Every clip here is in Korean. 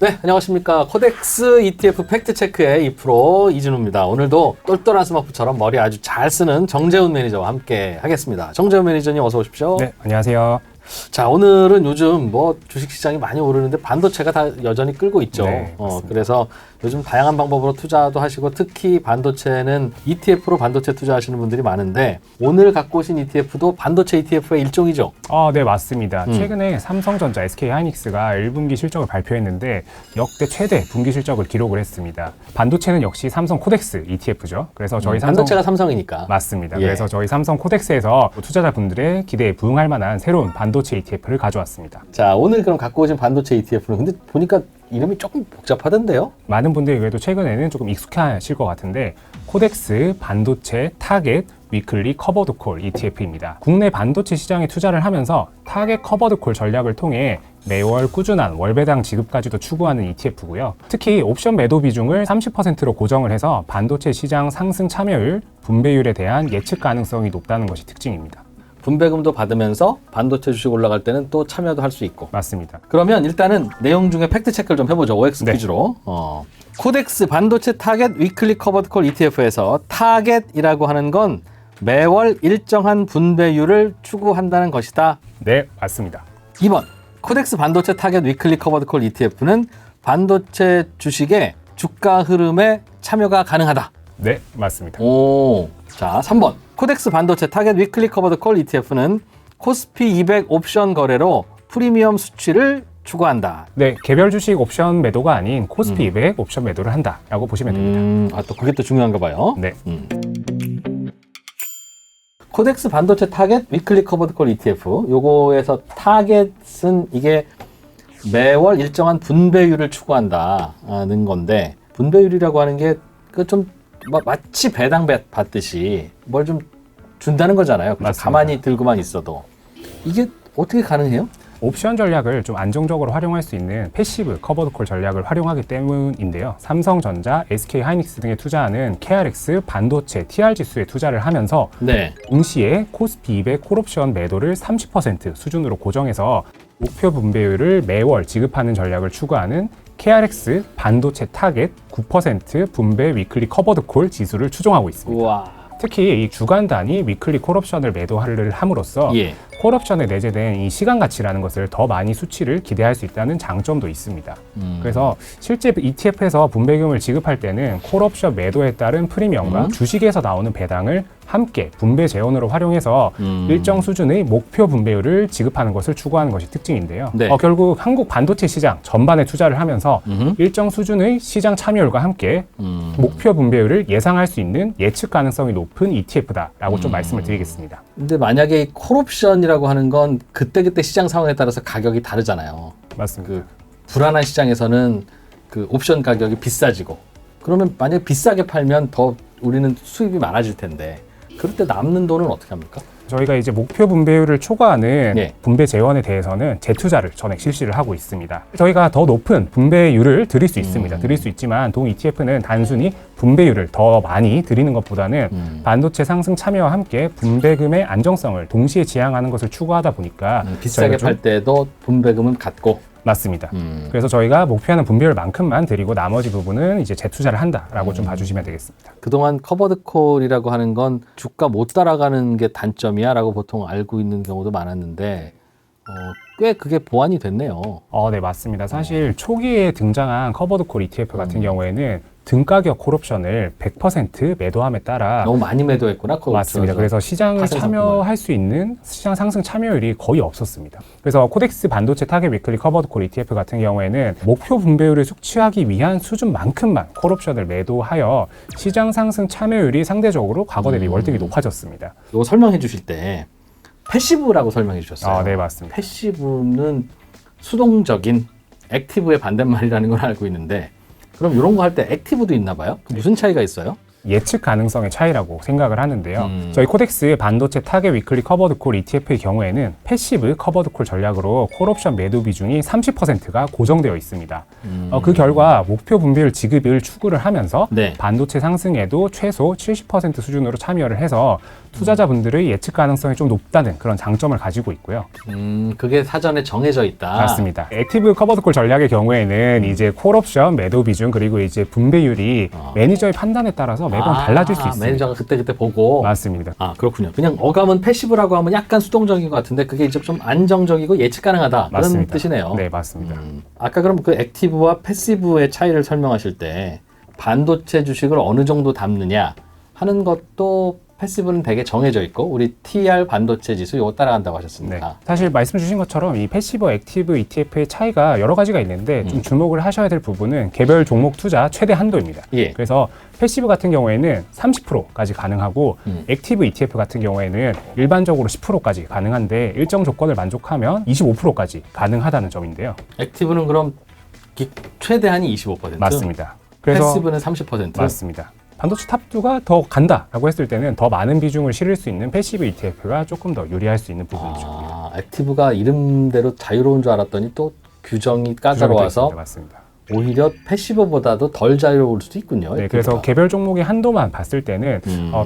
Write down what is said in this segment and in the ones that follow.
네, 안녕하십니까. 코덱스 ETF 팩트체크의 2프로 이진우입니다. 오늘도 똘똘한 스머프처럼 머리 아주 잘 쓰는 정재훈 매니저와 함께 하겠습니다. 정재훈 매니저님 어서 오십시오. 네, 안녕하세요. 자, 오늘은 요즘 주식시장이 많이 오르는데 반도체가 다 여전히 끌고 있죠. 네, 그래서 요즘 다양한 방법으로 투자도 하시고 특히 반도체는 ETF로 반도체 투자하시는 분들이 많은데 오늘 갖고 오신 ETF도 반도체 ETF의 일종이죠? 네, 맞습니다. 최근에 삼성전자, SK하이닉스가 1분기 실적을 발표했는데 역대 최대 분기 실적을 기록을 했습니다. 반도체는 역시 삼성 코덱스 ETF죠. 그래서 저희 반도체가 삼성이니까. 맞습니다. 예. 그래서 저희 삼성 코덱스에서 투자자분들의 기대에 부응할 만한 새로운 반도체 ETF를 가져왔습니다. 자, 오늘 그럼 갖고 오신 반도체 ETF는 근데 보니까 이름이 조금 복잡하던데요? 많은 분들이 그래도 최근에는 조금 익숙하실 것 같은데 코덱스 반도체 타겟 위클리 커버드 콜 ETF입니다. 국내 반도체 시장에 투자를 하면서 타겟 커버드 콜 전략을 통해 매월 꾸준한 월배당 지급까지도 추구하는 ETF고요. 특히 옵션 매도 비중을 30%로 고정을 해서 반도체 시장 상승 참여율, 분배율에 대한 예측 가능성이 높다는 것이 특징입니다. 분배금도 받으면서 반도체 주식 올라갈 때는 또 참여도 할 수 있고. 맞습니다. 그러면 일단은 내용 중에 팩트 체크를 좀 해보죠. OX 네. 퀴즈로. 코덱스 반도체 타겟 위클리 커버드 콜 ETF에서 타겟이라고 하는 건 매월 일정한 분배율을 추구한다는 것이다. 네, 맞습니다. 2번. 코덱스 반도체 타겟 위클리 커버드 콜 ETF는 반도체 주식의 주가 흐름에 참여가 가능하다. 네, 맞습니다. 오. 자, 3번. 코덱스 반도체 타겟 위클리 커버드 콜 ETF는 코스피 200 옵션 거래로 프리미엄 수치를 추구한다. 네, 개별 주식 옵션 매도가 아닌 코스피 200 옵션 매도를 한다라고 보시면 됩니다. 또 그게 또 중요한가 봐요. 네. 코덱스 반도체 타겟 위클리 커버드 콜 ETF. 요거에서 타겟은 이게 매월 일정한 분배율을 추구한다는 건데 분배율이라고 하는 게 그 좀 마치 배당 받듯이 뭘 좀 준다는 거잖아요. 맞습니다. 가만히 들고만 있어도. 이게 어떻게 가능해요? 옵션 전략을 좀 안정적으로 활용할 수 있는 패시브 커버드콜 전략을 활용하기 때문인데요. 삼성전자, SK하이닉스 등에 투자하는 KRX 반도체 TR 지수에 투자를 하면서 네. 동시에 코스피 200 콜옵션 매도를 30% 수준으로 고정해서 목표 분배율을 매월 지급하는 전략을 추구하는 KRX 반도체 타겟 9% 분배 위클리 커버드콜 지수를 추종하고 있습니다. 우와. 특히 이 주간 단위 위클리 콜옵션을 매도를 함으로써 예. 콜옵션에 내재된 이 시간 가치라는 것을 더 많이 수치를 기대할 수 있다는 장점도 있습니다. 그래서 실제 ETF에서 분배금을 지급할 때는 콜옵션 매도에 따른 프리미엄과 주식에서 나오는 배당을 함께 분배 재원으로 활용해서 일정 수준의 목표 분배율을 지급하는 것을 추구하는 것이 특징인데요. 네. 결국 한국 반도체 시장 전반에 투자를 하면서 일정 수준의 시장 참여율과 함께 목표 분배율을 예상할 수 있는 예측 가능성이 높은 ETF다라고 좀 말씀을 드리겠습니다. 근데 만약에 이 콜옵션이라고 하는 건 그때그때 시장 상황에 따라서 가격이 다르잖아요. 맞습니다. 그 불안한 시장에서는 그 옵션 가격이 비싸지고 그러면 만약에 비싸게 팔면 더 우리는 수입이 많아질 텐데 그럴 때 남는 돈은 어떻게 합니까? 저희가 이제 목표 분배율을 초과하는 예. 분배 재원에 대해서는 재투자를 전액 실시를 하고 있습니다. 저희가 더 높은 분배율을 드릴 수 있습니다. 드릴 수 있지만 동 ETF는 단순히 분배율을 더 많이 드리는 것보다는 반도체 상승 참여와 함께 분배금의 안정성을 동시에 지향하는 것을 추구하다 보니까 비싸게 저희가 팔 때도 분배금은 같고 맞습니다. 그래서 저희가 목표하는 분배율만큼만 드리고 나머지 부분은 이제 재투자를 한다라고 좀 봐주시면 되겠습니다. 그동안 커버드콜이라고 하는 건 주가 못 따라가는 게 단점이야 라고 보통 알고 있는 경우도 많았는데 꽤 그게 보완이 됐네요. 네, 맞습니다. 사실 초기에 등장한 커버드콜 ETF 같은 경우에는 등가격 콜옵션을 100% 매도함에 따라 너무 많이 매도했구나. 맞습니다. 그래서 시장을 참여할 수 있는 시장 상승 참여율이 거의 없었습니다. 그래서 코덱스 반도체 타겟 위클리 커버드콜 ETF 같은 경우에는 목표 분배율을 숙지하기 위한 수준만큼만 콜옵션을 매도하여 시장 상승 참여율이 상대적으로 과거 대비 월등히 높아졌습니다. 이거 설명해 주실 때 패시브라고 설명해 주셨어요. 네, 맞습니다. 패시브는 수동적인 액티브의 반대말이라는 걸 알고 있는데 그럼 이런 거 할 때 액티브도 있나 봐요? 무슨 차이가 있어요? 예측 가능성의 차이라고 생각을 하는데요. 저희 코덱스 반도체 타겟 위클리 커버드 콜 ETF의 경우에는 패시브 커버드 콜 전략으로 콜옵션 매도 비중이 30%가 고정되어 있습니다. 그 결과 목표 분배율 지급을 추구를 하면서 네. 반도체 상승에도 최소 70% 수준으로 참여를 해서 투자자분들의 예측 가능성이 좀 높다는 그런 장점을 가지고 있고요. 그게 사전에 정해져 있다. 맞습니다. 액티브 커버드 콜 전략의 경우에는 이제 콜옵션 매도 비중 그리고 이제 분배율이 매니저의 판단에 따라서 매번 달라질 수 있습니다. 매니저가 그때 보고. 맞습니다. 그렇군요. 그냥 어감은 패시브라고 하면 약간 수동적인 것 같은데 그게 이제 좀 안정적이고 예측 가능하다. 맞습니다. 그런 뜻이네요. 네, 맞습니다. 아까 그럼 그 액티브와 패시브의 차이를 설명하실 때 반도체 주식을 어느 정도 담느냐 하는 것도 패시브는 되게 정해져 있고 우리 TR 반도체 지수 이거 따라간다고 하셨습니다. 네. 사실 말씀 주신 것처럼 이 패시브 액티브 ETF의 차이가 여러 가지가 있는데 좀 주목을 하셔야 될 부분은 개별 종목 투자 최대 한도입니다. 예. 그래서 패시브 같은 경우에는 30%까지 가능하고 액티브 ETF 같은 경우에는 일반적으로 10%까지 가능한데 일정 조건을 만족하면 25%까지 가능하다는 점인데요. 액티브는 그럼 최대한이 25%? 맞습니다. 그래서 패시브는 30%? 맞습니다. 반도체 탑2가 더 간다라고 했을 때는 더 많은 비중을 실을 수 있는 패시브 ETF가 조금 더 유리할 수 있는 부분이죠. 액티브가 이름대로 자유로운 줄 알았더니 또 규정이 까다로워서 맞습니다. 오히려 패시브보다도 덜 자유로울 수도 있군요. 네, 그래서 개별 종목의 한도만 봤을 때는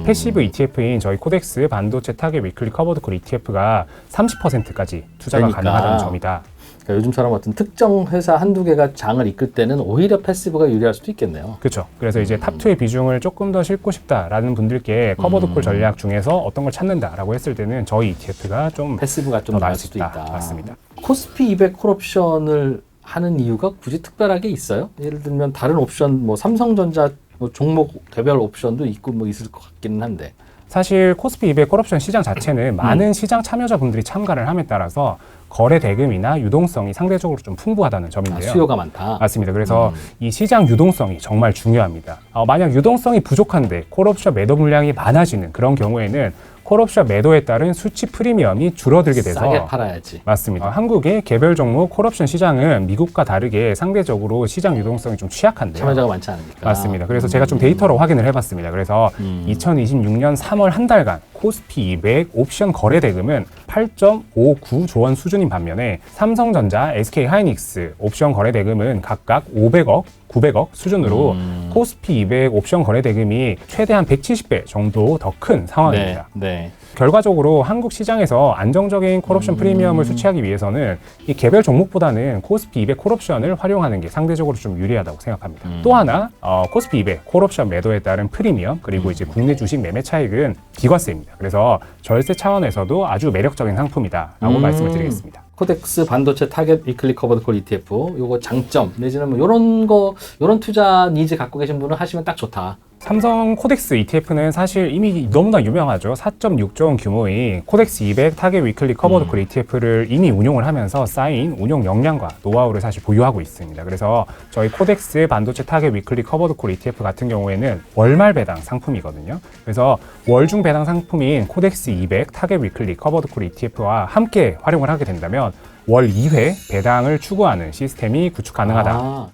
패시브 ETF인 저희 코덱스 반도체 타겟 위클리 커버드 콜 ETF가 30%까지 투자가 그러니까. 가능하다는 점이다. 그러니까 요즘처럼 어떤 특정 회사 한두 개가 장을 이끌 때는 오히려 패시브가 유리할 수도 있겠네요. 그렇죠. 그래서 이제 탑2의 비중을 조금 더 싣고 싶다라는 분들께 커버드 콜 전략 중에서 어떤 걸 찾는다라고 했을 때는 저희 ETF가 좀 패시브가 좀 더 나을 나을 수도 있다. 맞습니다. 코스피 200 콜옵션을 하는 이유가 굳이 특별하게 있어요? 예를 들면 다른 옵션, 뭐 삼성전자 뭐 종목 개별 옵션도 있고 뭐 있을 것 같기는 한데. 사실 코스피 200 콜옵션 시장 자체는 많은 시장 참여자분들이 참가를 함에 따라서 거래 대금이나 유동성이 상대적으로 좀 풍부하다는 점인데요. 수요가 많다. 맞습니다. 그래서 이 시장 유동성이 정말 중요합니다. 만약 유동성이 부족한데 콜옵션 매도 물량이 많아지는 그런 경우에는 콜옵션 매도에 따른 수치 프리미엄이 줄어들게 돼서 싸게 팔아야지. 맞습니다. 한국의 개별 종목 콜옵션 시장은 미국과 다르게 상대적으로 시장 유동성이 좀 취약한데요. 참여자가 많지 않으니까. 맞습니다. 그래서 제가 좀 데이터로 확인을 해봤습니다. 그래서 2026년 3월 한 달간 코스피 200 옵션 거래 대금은 8.59조 원 수준인 반면에 삼성전자, SK하이닉스 옵션 거래 대금은 각각 500억, 900억 수준으로 코스피 200 옵션 거래 대금이 최대한 170배 정도 더 큰 상황입니다. 네. 결과적으로 한국 시장에서 안정적인 콜옵션 프리미엄을 수취하기 위해서는 이 개별 종목보다는 코스피 200 콜옵션을 활용하는 게 상대적으로 좀 유리하다고 생각합니다. 또 하나 코스피 200 콜옵션 매도에 따른 프리미엄 그리고 이제 국내 주식 매매 차익은 비과세입니다. 그래서 절세 차원에서도 아주 매력적인 상품이다라고 말씀을 드리겠습니다. 코덱스 반도체 타겟 위클리 커버드 콜 ETF 요거 장점 내지는 뭐 요런 투자 니즈 갖고 계신 분은 하시면 딱 좋다. 삼성 코덱스 ETF는 사실 이미 너무나 유명하죠. 4.6조 원 규모의 코덱스 200 타겟 위클리 커버드 콜 ETF를 이미 운용을 하면서 쌓인 운용 역량과 노하우를 사실 보유하고 있습니다. 그래서 저희 코덱스 반도체 타겟 위클리 커버드 콜 ETF 같은 경우에는 월말 배당 상품이거든요. 그래서 월중 배당 상품인 코덱스 200 타겟 위클리 커버드 콜 ETF와 함께 활용을 하게 된다면 월 2회 배당을 추구하는 시스템이 구축 가능하다.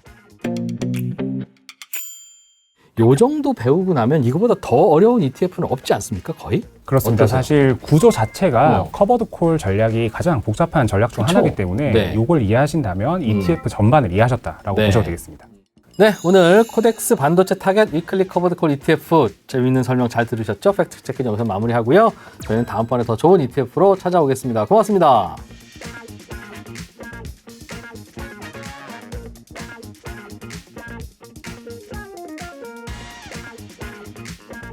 요 정도 배우고 나면 이거보다 더 어려운 ETF는 없지 않습니까? 거의? 그렇습니다. 어떠세요? 사실 구조 자체가 커버드 콜 전략이 가장 복잡한 전략 중 그쵸? 하나이기 때문에 네. 이걸 이해하신다면 ETF 전반을 이해하셨다라고 네. 보셔도 되겠습니다. 네, 오늘 코덱스 반도체 타겟 위클리 커버드 콜 ETF 재미있는 설명 잘 들으셨죠? 팩트 체크는 여기서 마무리하고요. 저희는 다음번에 더 좋은 ETF로 찾아오겠습니다. 고맙습니다.